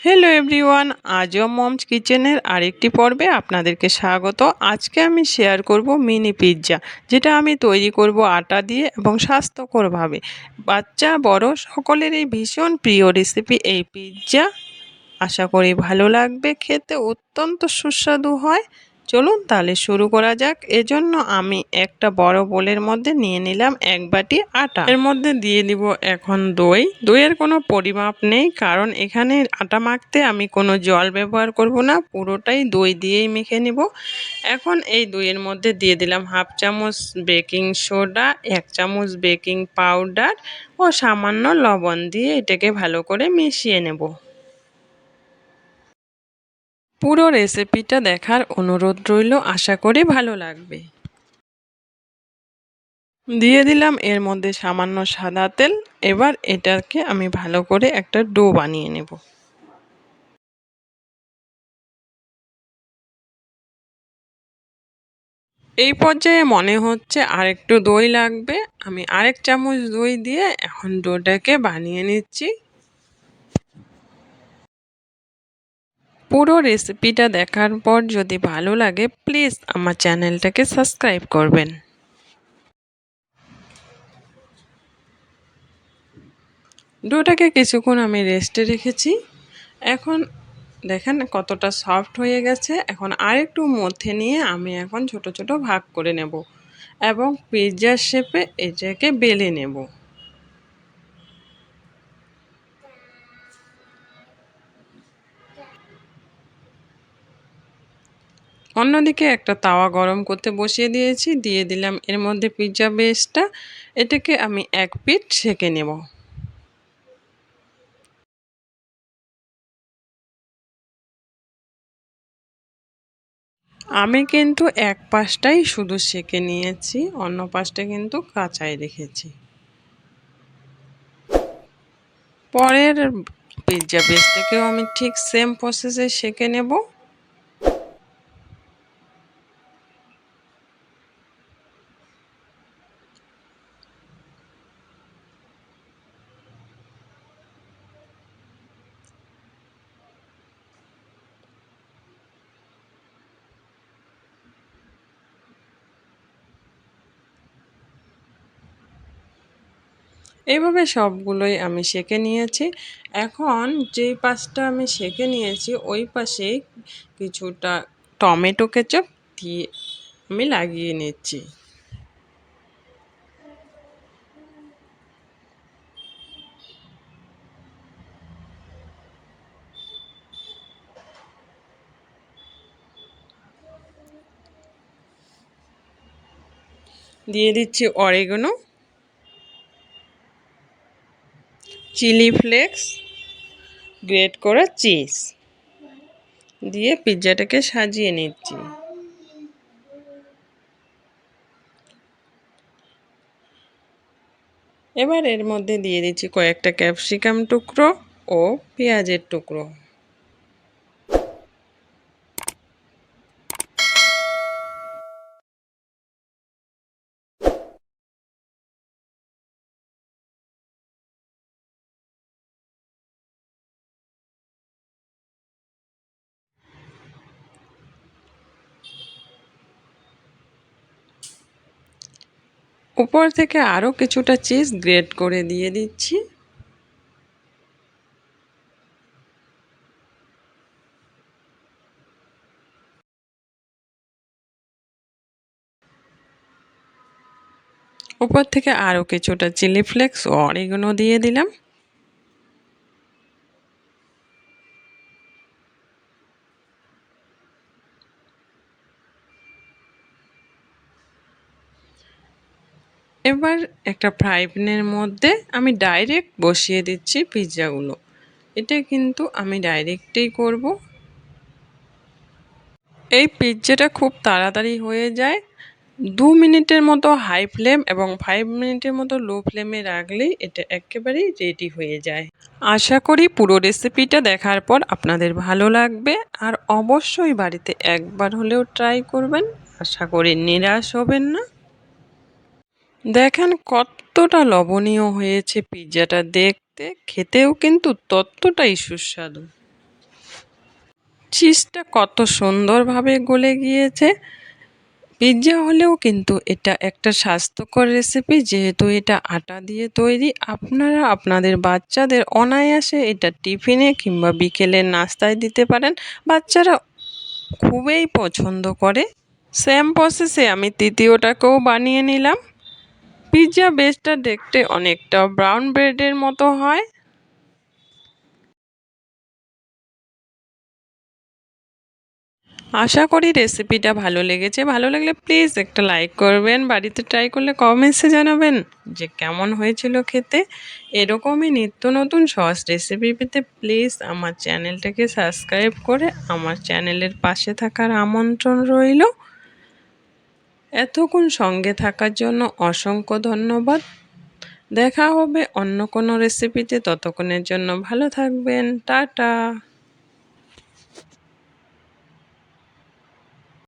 Hello everyone, আজও moms কিচেনের আরেকটি পর্বে আপনাদেরকে স্বাগত। আজকে আমি শেয়ার করব মিনি পিৎজা, যেটা আমি তৈরি করব আটা দিয়ে এবং স্বাস্থ্যকরভাবে। বাচ্চা বড় সকলেরই ভীষণ প্রিয় রেসিপি এই পিৎজা। আশা করি ভালো লাগবে, খেতে অত্যন্ত সুস্বাদু হয়। চলুন তাহলে শুরু করা যাক। এজন্য আমি একটা বড় বোলের মধ্যে নিয়ে নিলাম এক বাটি আটা। এর মধ্যে দিয়ে দিব এখন দই। দইয়ের কোনো পরিমাপ নেই, কারণ এখানে আটা মাখতে আমি কোনো জল ব্যবহার করব না, পুরোটাই দই দিয়েই মেখে নিব। এখন এই দইয়ের মধ্যে দিয়ে দিলাম হাফ চামচ বেকিং সোডা, 1 চামচ বেকিং পাউডার ও সামান্য লবণ দিয়ে এটাকে ভালো করে মিশিয়ে নেব। পুরো রেসিপিটা দেখার অনুরোধ রইল, আশা করি ভালো লাগবে। দিয়ে দিলাম এর মধ্যে সামান্য সাদা তেল। এবার এটাকে আমি ভালো করে একটা ডো বানিয়ে নেব। এই পর্যায়ে মনে হচ্ছে আরেকটু দই লাগবে। আমি আরেক চামচ দই দিয়ে এখন ডোটাকে বানিয়ে নিচ্ছি। পুরো রেসিপিটা দেখার পর যদি ভালো লাগে, প্লিজ আমার চ্যানেলটাকে সাবস্ক্রাইব করবেন। ডোটাকে কিছুক্ষণ আমি রেস্টে রেখেছি। এখন দেখেন কতটা সফট হয়ে গেছে। এখন আরেকটু মধ্যে নিয়ে আমি এখন ছোট ছোট ভাগ করে নেব এবং পিৎজার শেপে এটাকে বেলে নেব। অন্যদিকে একটা তাওয়া গরম করতে বসিয়ে দিয়েছি। দিয়ে দিলাম এর মধ্যে পিৎজা বেসটা। এটাকে আমি এক পিঠ সেঁকে নেব। আমি কিন্তু এক পাশটাই শুধু সেঁকে নিয়েছি, অন্য পাশটা কিন্তু কাঁচাই রেখেছি। পরের পিৎজা বেসটাকেও আমি ঠিক সেম প্রসেসে সেঁকে নেব। এইভাবে সবগুলোই আমি সেঁকে নিয়েছি। এখন যেই পাশটা আমি সেঁকে নিয়েছি ওই পাশে কিছুটা টমেটো কেচাপ দিয়ে আমি লাগিয়ে নিচ্ছি। দিয়ে দিচ্ছি অরিগানো, চিলি ফ্লেক্স, গ্রেট করা চিজ দিয়ে পিৎজাটাকে সাজিয়ে নিচ্ছি। এবার এর মধ্যে দিয়ে দিচ্ছি কয়েকটা ক্যাপসিকাম টুকরো ও পেঁয়াজের টুকরো। উপর থেকে আরও কিছুটা চিজ গ্রেট করে দিয়ে দিচ্ছি। উপর থেকে আরও কিছুটা চিলি ফ্লেক্স ও অরিগানো দিয়ে দিলাম। এবার একটা ফ্রাই প্যানের মধ্যে আমি ডাইরেক্ট বসিয়ে দিচ্ছি পিৎজাগুলো। এটা কিন্তু আমি ডাইরেক্টই করব। এই পিৎজাটা খুব তাড়াতাড়ি হয়ে যায়। 2 মিনিটের মতো হাই ফ্লেম এবং 5 মিনিটের মতো লো ফ্লেমে রাখলেই এটা একেবারেই রেডি হয়ে যায়। আশা করি পুরো রেসিপিটা দেখার পর আপনাদের ভালো লাগবে, আর অবশ্যই বাড়িতে একবার হলেও ট্রাই করবেন। আশা করি নিরাশ হবেন না। দেখেন কতটা লবণীয় হয়েছে পিৎজাটা, দেখতে খেতেও কিন্তু ততটাই সুস্বাদু। চিজটা কত সুন্দরভাবে গলে গিয়েছে। পিৎজা হলেও কিন্তু এটা একটা স্বাস্থ্যকর রেসিপি, যেহেতু এটা আটা দিয়ে তৈরি। আপনারা আপনাদের বাচ্চাদের অনায়াসে এটা টিফিনে কিংবা বিকেলের নাস্তায় দিতে পারেন। বাচ্চারা খুবই পছন্দ করে। সেম প্রসেসে আমি তৃতীয়টাকেও বানিয়ে নিলাম। পিৎজা বেসটা দেখতে অনেকটা ব্রাউন ব্রেডের মতো হয়। আশা করি রেসিপিটা ভালো লেগেছে। ভালো লাগলে প্লিজ একটা লাইক করবেন, বাড়িতে ট্রাই করলে কমেন্টসে জানাবেন যে কেমন হয়েছিল খেতে। এরকমই নিত্য নতুন সহজ রেসিপি পেতে প্লিজ আমার চ্যানেলটাকে সাবস্ক্রাইব করে আমার চ্যানেলের পাশে থাকার আমন্ত্রণ রইল। এতক্ষণ সঙ্গে থাকার জন্য অসংখ্য ধন্যবাদ। দেখা হবে অন্য কোনো রেসিপিতে, ততক্ষণের জন্য ভালো থাকবেন। টাটা।